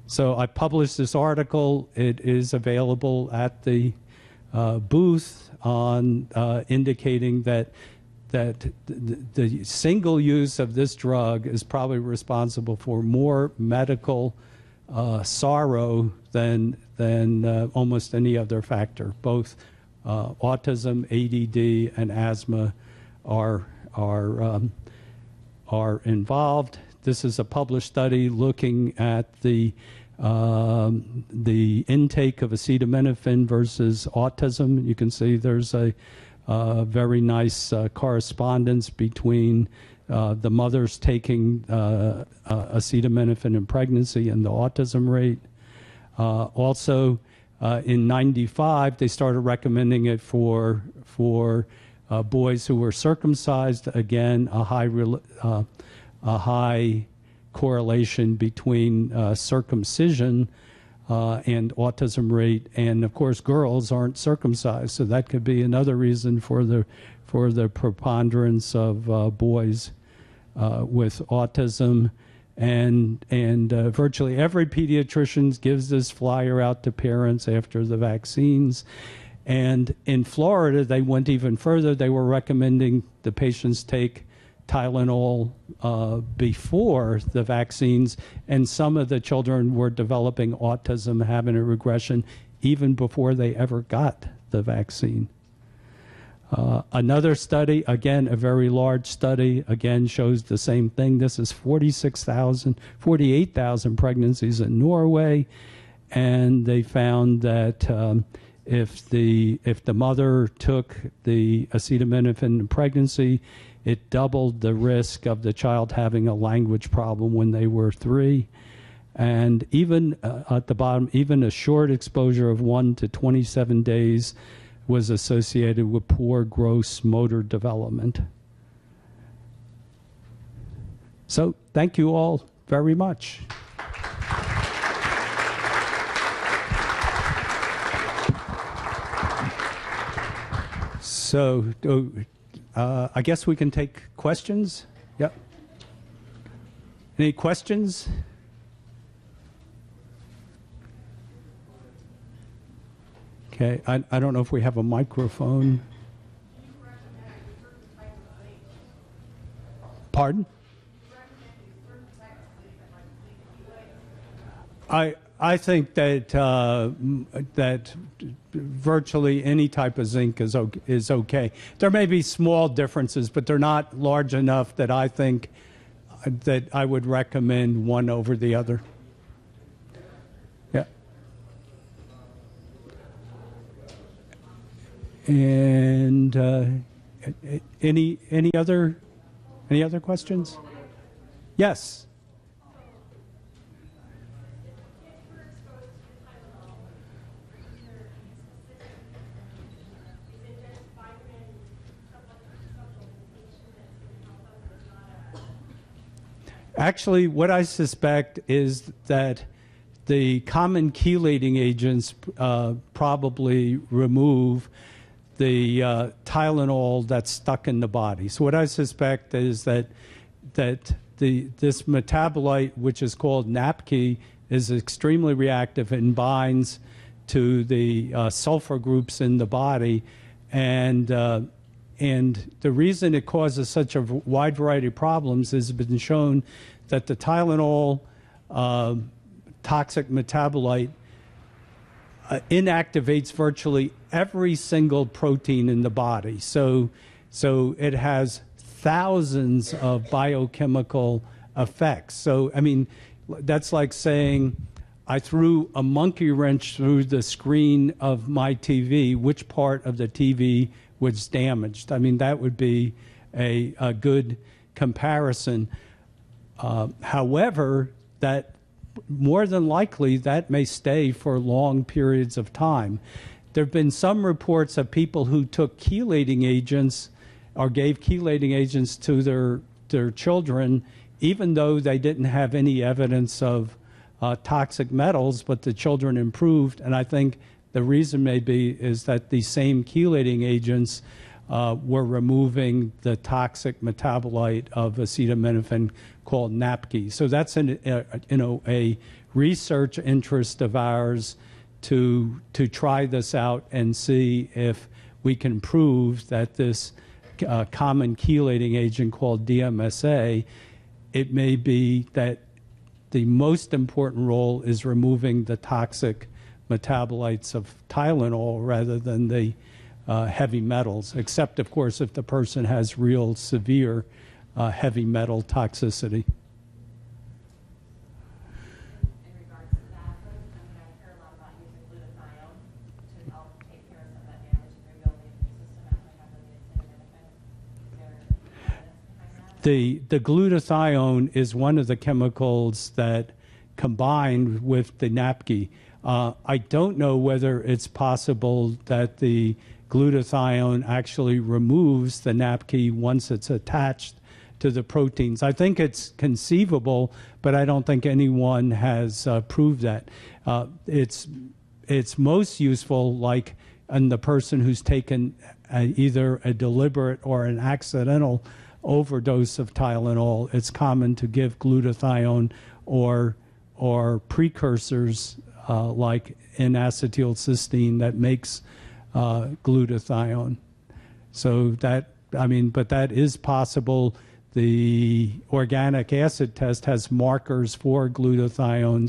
So I published this article. It is available at the booth on indicating that the single use of this drug is probably responsible for more medical sorrow than almost any other factor. Both autism, ADD, and asthma are involved. This is a published study looking at the intake of acetaminophen versus autism. You can see there's a very nice correspondence between the mothers taking acetaminophen in pregnancy and the autism rate. Also, in '95, they started recommending it for boys who were circumcised. Again, a high correlation between circumcision and autism rate, and of course girls aren't circumcised, so that could be another reason for the preponderance of boys with autism. And virtually every pediatrician gives this flyer out to parents after the vaccines. And in Florida, they went even further. They were recommending the patients take Tylenol before the vaccines, and some of the children were developing autism, having a regression, even before they ever got the vaccine. Another study, again, a very large study, again, shows the same thing. This is 48,000 pregnancies in Norway, and they found that if the mother took the acetaminophen in pregnancy, it doubled the risk of the child having a language problem when they were 3. And even at the bottom, even a short exposure of 1 to 27 days was associated with poor gross motor development. So thank you all very much. So I guess we can take questions. Yep. Any questions? Okay, I don't know if we have a microphone. Pardon? I think that that virtually any type of zinc is okay. There may be small differences, but they're not large enough that I think that I would recommend one over the other. Yeah. And any other questions? Yes. Actually, what I suspect is that the common chelating agents probably remove the Tylenol that's stuck in the body. So what I suspect is that this metabolite, which is called NAPK, is extremely reactive and binds to the sulfur groups in the body, and the reason it causes such a wide variety of problems is it's been shown that the Tylenol toxic metabolite inactivates virtually every single protein in the body. So it has thousands of biochemical effects. So, I mean, that's like saying I threw a monkey wrench through the screen of my TV. Which part of the TV was damaged? I mean, that would be a good comparison. However, that more than likely that may stay for long periods of time. there have been some reports of people who took chelating agents or gave chelating agents to their children, even though they didn't have any evidence of toxic metals, but the children improved. And I think the reason maybe is that these same chelating agents were removing the toxic metabolite of acetaminophen called NAPK. So that's a research interest of ours to try this out and see if we can prove that this common chelating agent called DMSA, it may be that the most important role is removing the toxic metabolites of Tylenol rather than the heavy metals, except, of course, if the person has real severe heavy metal toxicity. In regards to that, I hear a lot about using glutathione to help take care of some of that damage and rebuild the immune system after having the acetaminophen. Is there evidence behind that? The glutathione is one of the chemicals that combined with the NAPK. I don't know whether it's possible that the glutathione actually removes the NAPK once it's attached to the proteins. I think it's conceivable, but I don't think anyone has proved that. It's most useful, like in the person who's taken either a deliberate or an accidental overdose of Tylenol. It's common to give glutathione or precursors like N-acetylcysteine that makes glutathione. So that, I mean, but that is possible. The organic acid test has markers for glutathione,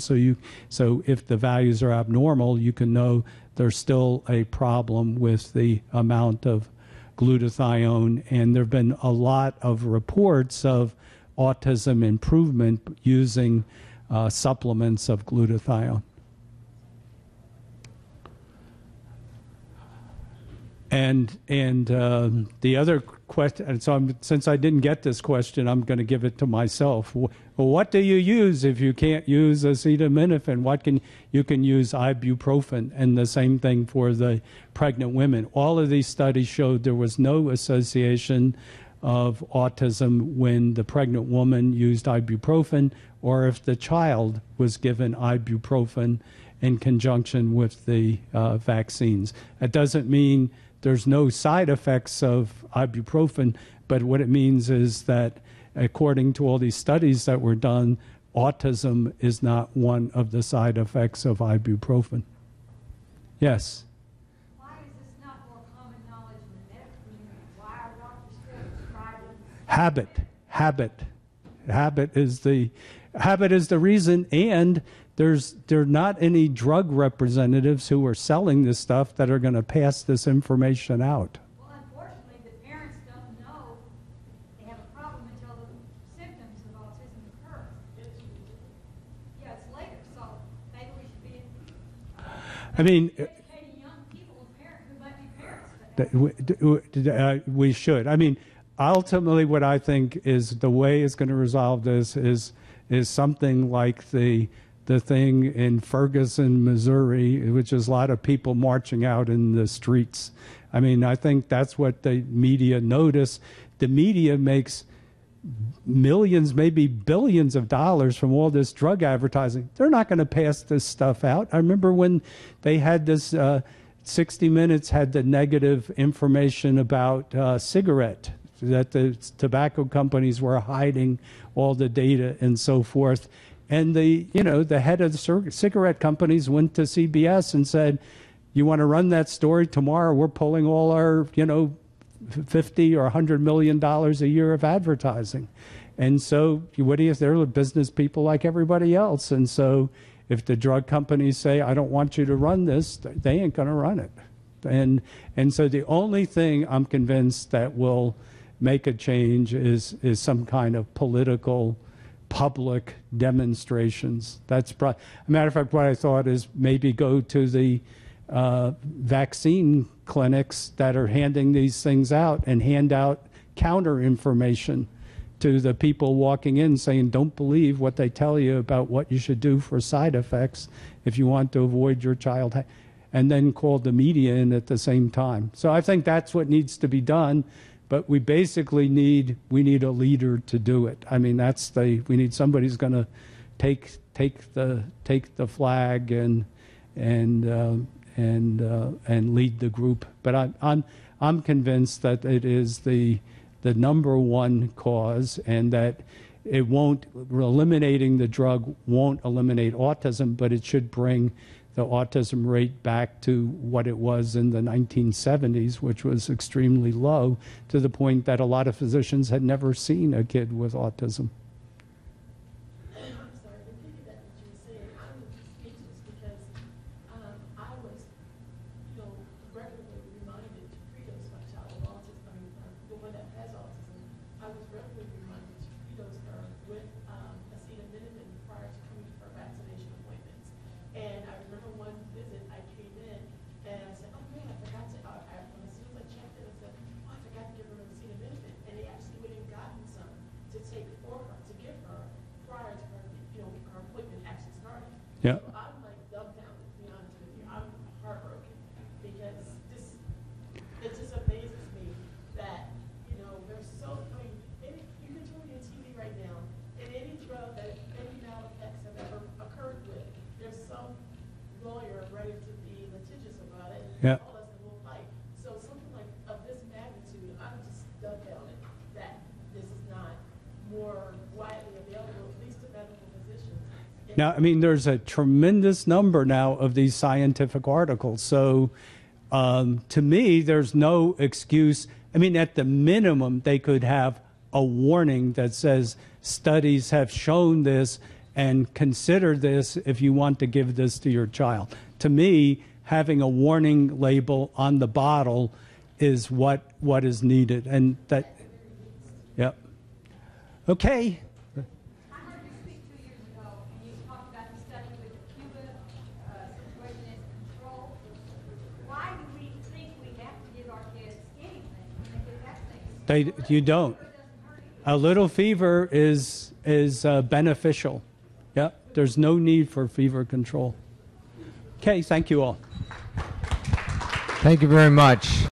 so if the values are abnormal, you can know there's still a problem with the amount of glutathione. And there have been a lot of reports of autism improvement using supplements of glutathione. And the other question, so since I didn't get this question, I'm going to give it to myself. Well, what do you use if you can't use acetaminophen? You can use ibuprofen, and the same thing for the pregnant women. All of these studies showed there was no association of autism when the pregnant woman used ibuprofen or if the child was given ibuprofen in conjunction with the vaccines. That doesn't mean there's no side effects of ibuprofen, but what it means is that according to all these studies that were done, autism is not one of the side effects of ibuprofen. Yes? Why is this not more common knowledge in the medical community? Why are doctors still prescribing? Habit is the reason, and there are not any drug representatives who are selling this stuff that are going to pass this information out. Well, unfortunately, the parents don't know they have a problem until the symptoms of autism occur. Yeah, it's later, so maybe we should be educating young people who might be parents. We should. I mean, ultimately, what I think is the way it's going to resolve this is something like the thing in Ferguson, Missouri, which is a lot of people marching out in the streets. I mean, I think that's what the media notice. The media makes millions, maybe billions of dollars from all this drug advertising. They're not going to pass this stuff out. I remember when they had this 60 Minutes had the negative information about cigarette, that the tobacco companies were hiding all the data and so forth. And the head of the cigarette companies went to CBS and said, "You want to run that story tomorrow? We're pulling all our, $50 or $100 million a year of advertising." And so they're business people like everybody else. And so if the drug companies say, "I don't want you to run this," they ain't going to run it. And so the only thing I'm convinced that will make a change is some kind of political public demonstrations. That's a matter of fact, what I thought is maybe go to the vaccine clinics that are handing these things out and hand out counter information to the people walking in saying, don't believe what they tell you about what you should do for side effects if you want to avoid your child. and then called the media in at the same time. So I think that's what needs to be done, but we basically need a leader to do it. I mean, we need somebody who's going to take the flag and lead the group. But I'm convinced that it is the number one cause, and that eliminating the drug won't eliminate autism, but it should bring the autism rate back to what it was in the 1970s, which was extremely low, to the point that a lot of physicians had never seen a kid with autism. I'm sorry, to piggyback what you were saying, I'm speechless because I was, regularly reminded to predose my child with autism, the one that has autism. I was regularly reminded to predose her with acetaminophen prior to coming to her vaccination appointments. And I remember one visit, I came in and I said, oh man, I forgot to, as soon as I checked in, I said, oh, I forgot to give her acetaminophen. And they actually went and gotten some to take for her, to give her prior to her, her appointment actually starting. Yeah. So I'm like dumbfounded, to be honest with you. I'm heartbroken because it just amazes me that, there's so many, you can turn your TV right now, and any drug that any now effects have ever occurred with, there's some lawyer ready to be litigious about it. Yeah. All us and we'll fight. So something like of this magnitude, I'm just dumbfounded that this is not more widely available, at least to medical physicians. Now, I mean, there's a tremendous number now of these scientific articles. So to me, there's no excuse. I mean, at the minimum, they could have a warning that says studies have shown this, and consider this if you want to give this to your child. To me, having a warning label on the bottle is what is needed. And that, yep. Okay. I heard you speak 2 years ago, and you talked about the study with the Cuba situation as control. Why do we think we have to give our kids anything when they get vaccinated? You don't. A little fever is beneficial. Yep. There's no need for fever control. Okay, thank you all. Thank you very much.